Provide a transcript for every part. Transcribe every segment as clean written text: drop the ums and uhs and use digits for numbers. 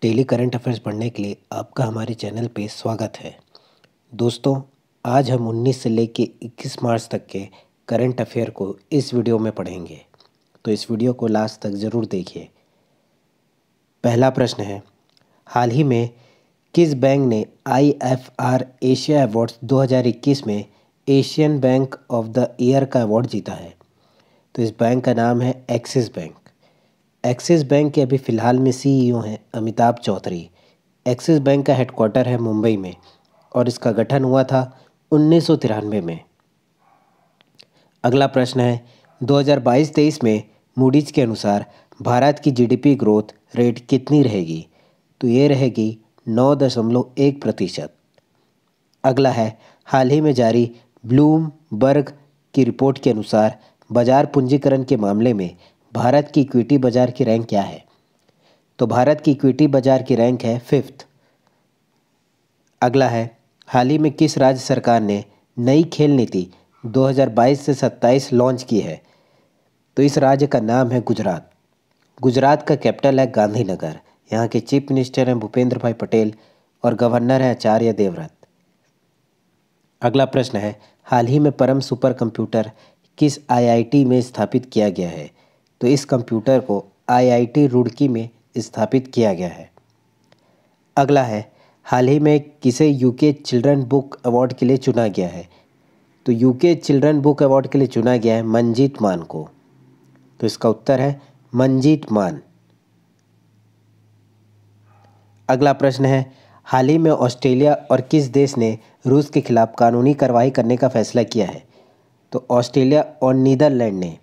Daily current affairs पढ़ने के लिए आपका हमारे चैनल पे स्वागत है। दोस्तों, आज हम 19 से लेके 21 मार्च तक के करंट अफेयर को इस वीडियो में पढ़ेंगे, तो इस वीडियो को लास्ट तक ज़रूर देखिए। पहला प्रश्न है, हाल ही में किस बैंक ने IFR एशिया अवार्ड्स 2021 में Asian bank of the year का अवार्ड जीता है? तो इस बैंक का नाम है एक्सिस बैंक। एक्सिस बैंक के अभी फ़िलहाल में CEO हैं अमिताभ चौधरी। एक्सिस बैंक का हेडक्वार्टर है मुंबई में और इसका गठन हुआ था 1993 में। अगला प्रश्न है, 2022-23 में मूडीज के अनुसार भारत की GDP ग्रोथ रेट कितनी रहेगी? तो ये रहेगी 9.1%। अगला है, हाल ही में जारी ब्लूमबर्ग की रिपोर्ट के अनुसार बाजार पूंजीकरण के मामले में भारत की इक्विटी बाजार की रैंक क्या है? तो भारत की इक्विटी बाजार की रैंक है 5th। अगला है, हाल ही में किस राज्य सरकार ने नई खेल नीति 2022 से 27 लॉन्च की है? तो इस राज्य का नाम है गुजरात। गुजरात का कैपिटल है गांधीनगर। यहाँ के चीफ मिनिस्टर हैं भूपेंद्र भाई पटेल और गवर्नर है आचार्य देवव्रत। अगला प्रश्न है, हाल ही में परम सुपर कंप्यूटर किस IIT में स्थापित किया गया है? तो इस कंप्यूटर को IIT रुड़की में स्थापित किया गया है। अगला है, हाल ही में किसे UK चिल्ड्रन बुक अवार्ड के लिए चुना गया है? तो UK चिल्ड्रन बुक अवार्ड के लिए चुना गया है मंजीत मान को। तो इसका उत्तर है मंजीत मान। अगला प्रश्न है, हाल ही में ऑस्ट्रेलिया और किस देश ने रूस के खिलाफ कानूनी कार्रवाई करने का फैसला किया है? तो ऑस्ट्रेलिया और नीदरलैंड ने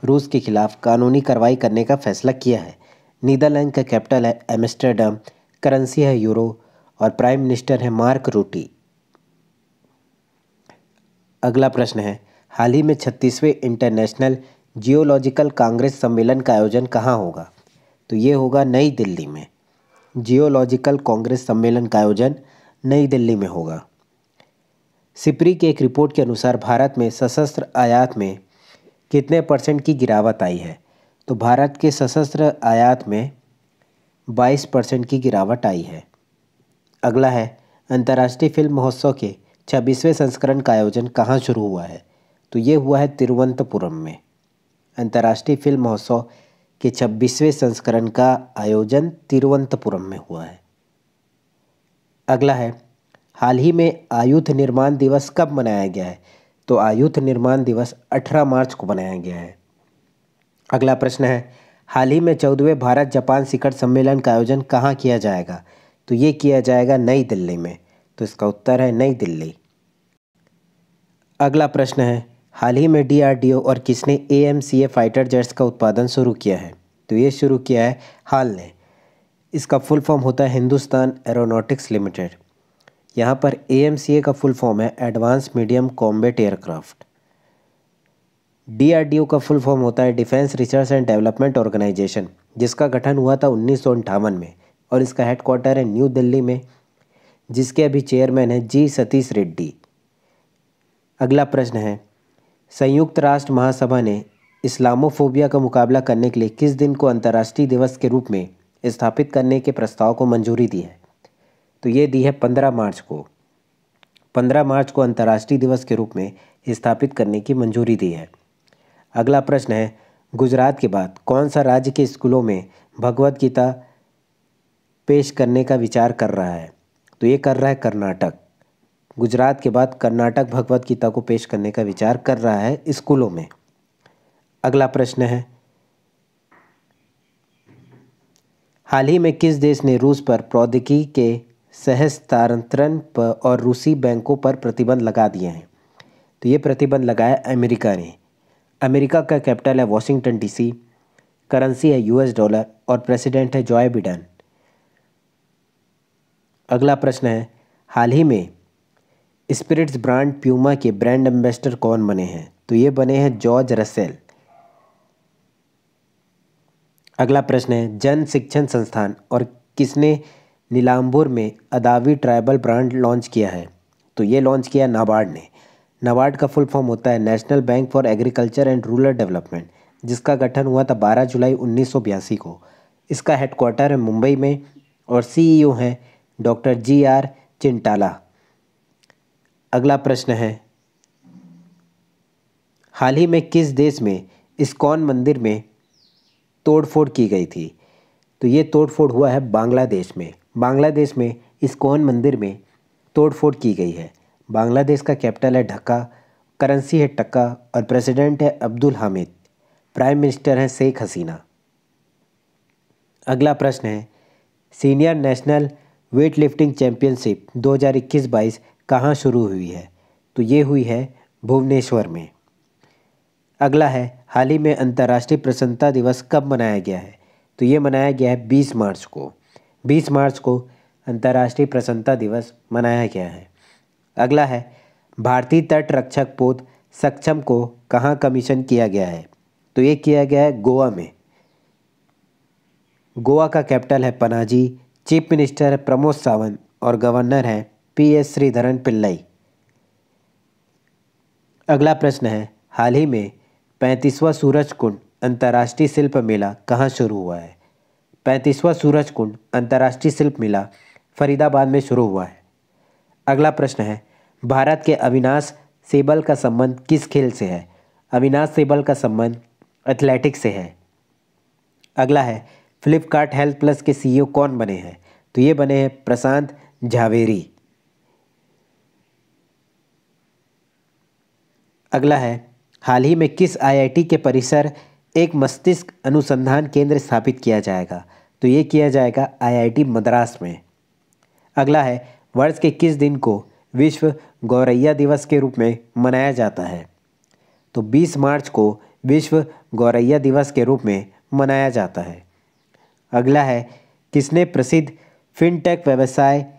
रूस के खिलाफ कानूनी कार्रवाई करने का फैसला किया है। नीदरलैंड का कैपिटल है एम्स्टर्डम, करेंसी है यूरो और प्राइम मिनिस्टर है मार्क रूटी। अगला प्रश्न है, हाल ही में 36वें इंटरनेशनल जियोलॉजिकल कांग्रेस सम्मेलन का आयोजन कहाँ होगा? तो ये होगा नई दिल्ली में। जियोलॉजिकल कांग्रेस सम्मेलन का आयोजन नई दिल्ली में होगा। सिप्री की एक रिपोर्ट के अनुसार भारत में सशस्त्र आयात में कितने % की गिरावट आई है? तो भारत के सशस्त्र आयात में 22% की गिरावट आई है। अगला है, अंतर्राष्ट्रीय फिल्म महोत्सव के 26वें संस्करण का आयोजन कहाँ शुरू हुआ है? तो ये हुआ है तिरुवनंतपुरम में। अंतर्राष्ट्रीय फिल्म महोत्सव के 26वें संस्करण का आयोजन तिरुवनंतपुरम में हुआ है। अगला है, हाल ही में आयुध निर्माण दिवस कब मनाया गया है? तो आयुध निर्माण दिवस 18 मार्च को मनाया गया है। अगला प्रश्न है, हाल ही में 14वें भारत जापान शिखर सम्मेलन का आयोजन कहाँ किया जाएगा? तो ये किया जाएगा नई दिल्ली में। तो इसका उत्तर है नई दिल्ली। अगला प्रश्न है, हाल ही में DRDO और किसने AMCA फाइटर जेट्स का उत्पादन शुरू किया है? तो ये शुरू किया है हाल ने। इसका फुल फॉर्म होता है हिंदुस्तान एरोनॉटिक्स लिमिटेड। यहाँ पर AMCA का फुल फॉर्म है advance medium combat aircraft. DRDO का फुल फॉर्म होता है defence research and development organisation, जिसका गठन हुआ था 1958 में और इसका हेडक्वार्टर है न्यू दिल्ली में, जिसके अभी चेयरमैन है G सतीश रेड्डी। अगला प्रश्न है, संयुक्त राष्ट्र महासभा ने इस्लामोफोबिया का मुकाबला करने के लिए किस दिन को अंतर्राष्ट्रीय दिवस के रूप में स्थापित करने के प्रस्ताव को मंजूरी दी है? तो ये दी है 15 मार्च को। 15 मार्च को अंतर्राष्ट्रीय दिवस के रूप में स्थापित करने की मंजूरी दी है। अगला प्रश्न है, गुजरात के बाद कौन सा राज्य के स्कूलों में भगवत गीता पेश करने का विचार कर रहा है? तो ये कर रहा है कर्नाटक। गुजरात के बाद कर्नाटक भगवत गीता को पेश करने का विचार कर रहा है स्कूलों में। अगला प्रश्न है, हाल ही में किस देश ने रूस पर प्रौद्योगिकी के सहस्तांतरण पर और रूसी बैंकों पर प्रतिबंध लगा दिए हैं? तो ये प्रतिबंध लगाया अमेरिका ने। अमेरिका का कैपिटल है वॉशिंगटन DC, करेंसी है US डॉलर और प्रेसिडेंट है जॉय बिडेन। अगला प्रश्न है, हाल ही में स्पिरिट्स ब्रांड प्यूमा के ब्रांड एम्बेसडर कौन बने हैं? तो ये बने हैं जॉर्ज रसेल। अगला प्रश्न है, जन शिक्षण संस्थान और किसने नीलाम्बूर में अदावी ट्राइबल ब्रांड लॉन्च किया है? तो ये लॉन्च किया नाबार्ड ने। नाबार्ड का फुल फॉर्म होता है national bank for agriculture and rural development, जिसका गठन हुआ था 12 जुलाई 1982 को। इसका हेडक्वार्टर है मुंबई में और सीईओ हैं डॉक्टर GR चिंटाला। अगला प्रश्न है, हाल ही में किस देश में इस्कॉन मंदिर में तोड़फोड़ की गई थी? तो ये तोड़फोड़ हुआ है बांग्लादेश में। बांग्लादेश में इस्कॉन मंदिर में तोड़फोड़ की गई है। बांग्लादेश का कैपिटल है ढाका, करेंसी है टका और प्रेसिडेंट है अब्दुल हामिद, प्राइम मिनिस्टर है शेख हसीना। अगला प्रश्न है, senior national weight lifting championship 2021-22 कहाँ शुरू हुई है? तो ये हुई है भुवनेश्वर में। अगला है, हाल ही में अंतर्राष्ट्रीय प्रसन्नता दिवस कब मनाया गया है? तो ये मनाया गया है 20 मार्च को। 20 मार्च को अंतर्राष्ट्रीय प्रसन्नता दिवस मनाया गया है। अगला है, भारतीय तट रक्षक पोत सक्षम को कहाँ कमीशन किया गया है? तो ये किया गया है गोवा में। गोवा का कैपिटल है पनाजी, चीफ मिनिस्टर है प्रमोद सावंत और गवर्नर है PS श्रीधरन पिल्लई। अगला प्रश्न है, हाल ही में 35वां सूरजकुंड अंतर्राष्ट्रीय शिल्प मेला कहाँ शुरू हुआ है? 35वां सूरजकुंड अंतर्राष्ट्रीय शिल्प मेला फरीदाबाद में शुरू हुआ है। अगला प्रश्न है, भारत के अविनाश सेबल का संबंध किस खेल से है? अविनाश सेबल का संबंध एथलेटिक्स से है। अगला है, फ्लिपकार्ट हेल्थ प्लस के CEO कौन बने हैं? तो ये बने हैं प्रशांत झावेरी। अगला है, हाल ही में किस IIT के परिसर एक मस्तिष्क अनुसंधान केंद्र स्थापित किया जाएगा? तो ये किया जाएगा IIT मद्रास में। अगला है, वर्ष के किस दिन को विश्व गौरैया दिवस के रूप में मनाया जाता है? तो 20 मार्च को विश्व गौरैया दिवस के रूप में मनाया जाता है। अगला है, किसने प्रसिद्ध फिनटेक व्यवसाय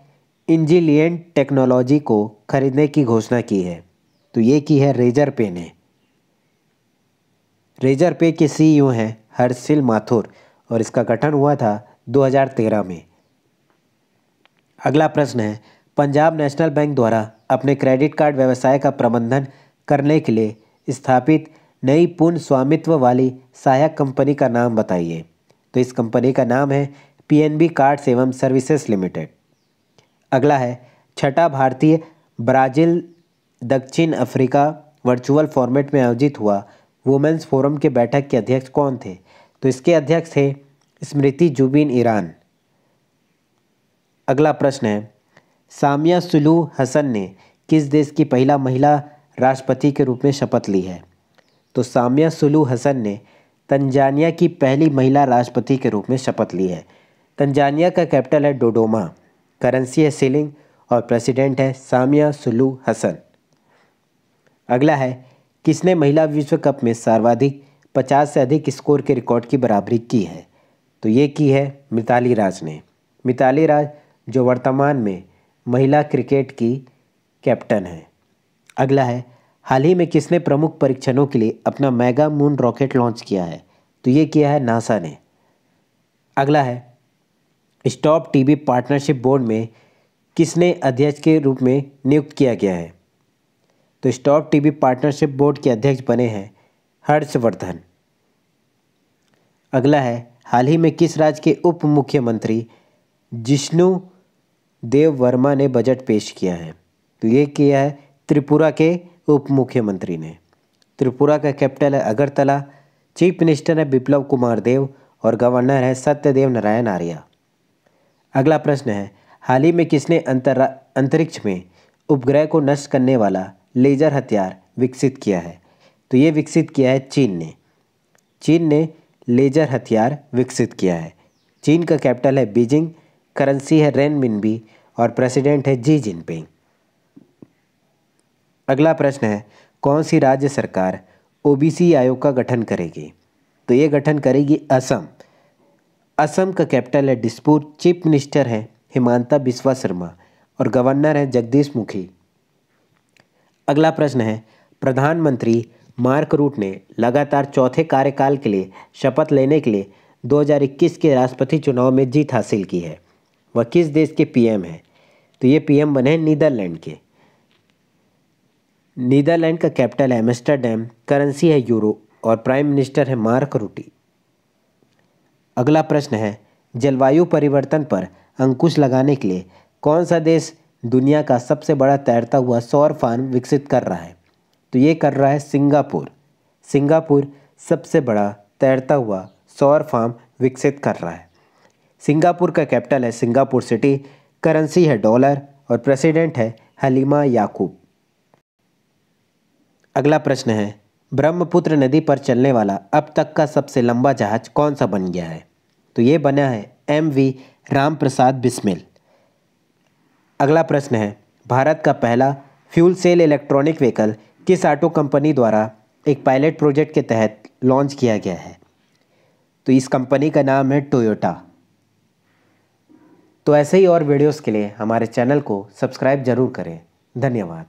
इंजीलिएंट टेक्नोलॉजी को खरीदने की घोषणा की है? तो ये की है रेजर पे ने। रेजर पे के CEO हैं हर्षिल माथुर और इसका गठन हुआ था 2013 में। अगला प्रश्न है, पंजाब नेशनल बैंक द्वारा अपने क्रेडिट कार्ड व्यवसाय का प्रबंधन करने के लिए स्थापित नई पूर्ण स्वामित्व वाली सहायक कंपनी का नाम बताइए। तो इस कंपनी का नाम है PNB कार्ड्स एवं सर्विसेज लिमिटेड। अगला है, छठा भारतीय ब्राज़ील दक्षिण अफ्रीका वर्चुअल फॉर्मेट में आयोजित हुआ वुमेन्स फोरम के बैठक के अध्यक्ष कौन थे? तो इसके अध्यक्ष थे स्मृति जुबिन ईरान। अगला प्रश्न है, सामिया सुलूह हसन ने किस देश की पहला महिला राष्ट्रपति के रूप में शपथ ली है? तो सामिया सुलूह हसन ने तंजानिया की पहली महिला राष्ट्रपति के रूप में शपथ ली है। तंजानिया का कैपिटल है डोडोमा, करेंसी है शिलिंग और प्रेसिडेंट है सामिया सुलूह हसन। अगला है, किसने महिला विश्व कप में सर्वाधिक 50 से अधिक स्कोर के रिकॉर्ड की बराबरी की है? तो ये की है मिताली राज ने। मिताली राज जो वर्तमान में महिला क्रिकेट की कैप्टन है। अगला है, हाल ही में किसने प्रमुख परीक्षणों के लिए अपना मेगा मून रॉकेट लॉन्च किया है? तो ये किया है नासा ने। अगला है, स्टॉप टीबी पार्टनरशिप बोर्ड में किसने अध्यक्ष के रूप में नियुक्त किया गया है? तो स्टॉप टीबी पार्टनरशिप बोर्ड के अध्यक्ष बने हैं हर्षवर्धन। अगला है, हाल ही में किस राज्य के उप मुख्यमंत्री जिष्णु देव वर्मा ने बजट पेश किया है? तो ये किया है त्रिपुरा के उप मुख्यमंत्री ने। त्रिपुरा का कैपिटल है अगरतला, चीफ मिनिस्टर है बिप्लब कुमार देव और गवर्नर है सत्यदेव नारायण आर्य। अगला प्रश्न है, हाल ही में किसने अंतरिक्ष में उपग्रह को नष्ट करने वाला लेजर हथियार विकसित किया है? तो ये विकसित किया है चीन ने। चीन ने लेजर हथियार विकसित किया है। चीन का कैपिटल है बीजिंग, करेंसी है रेनमिनबी और प्रेसिडेंट है जी जिनपिंग। अगला प्रश्न है, कौन सी राज्य सरकार OBC आयोग का गठन करेगी? तो ये गठन करेगी असम। असम का कैपिटल है दिसपुर, चीफ मिनिस्टर है हिमांता बिस्वा शर्मा और गवर्नर है जगदीश मुखी। अगला प्रश्न है, प्रधानमंत्री मार्क रूट ने लगातार चौथे कार्यकाल के लिए शपथ लेने के लिए 2021 के राष्ट्रपति चुनाव में जीत हासिल की है। वह किस देश के PM हैं? तो ये PM बने नीदरलैंड के। नीदरलैंड का कैपिटल है एम्स्टर्डम, करेंसी है यूरो और प्राइम मिनिस्टर है मार्क रूटी। अगला प्रश्न है, जलवायु परिवर्तन पर अंकुश लगाने के लिए कौन सा देश दुनिया का सबसे बड़ा तैरता हुआ सौर फार्म विकसित कर रहा है? तो ये कर रहा है सिंगापुर। सिंगापुर सबसे बड़ा तैरता हुआ सौर फार्म विकसित कर रहा है। सिंगापुर का कैपिटल है सिंगापुर सिटी, करेंसी है डॉलर और प्रेसिडेंट है हलीमा याकूब। अगला प्रश्न है, ब्रह्मपुत्र नदी पर चलने वाला अब तक का सबसे लंबा जहाज कौन सा बन गया है? तो ये बना है MV राम प्रसाद बिस्मिल। अगला प्रश्न है, भारत का पहला फ्यूल सेल इलेक्ट्रॉनिक व्हीकल किस ऑटो कंपनी द्वारा एक पायलट प्रोजेक्ट के तहत लॉन्च किया गया है? तो इस कंपनी का नाम है टोयोटा। तो ऐसे ही और वीडियोस के लिए हमारे चैनल को सब्सक्राइब ज़रूर करें। धन्यवाद।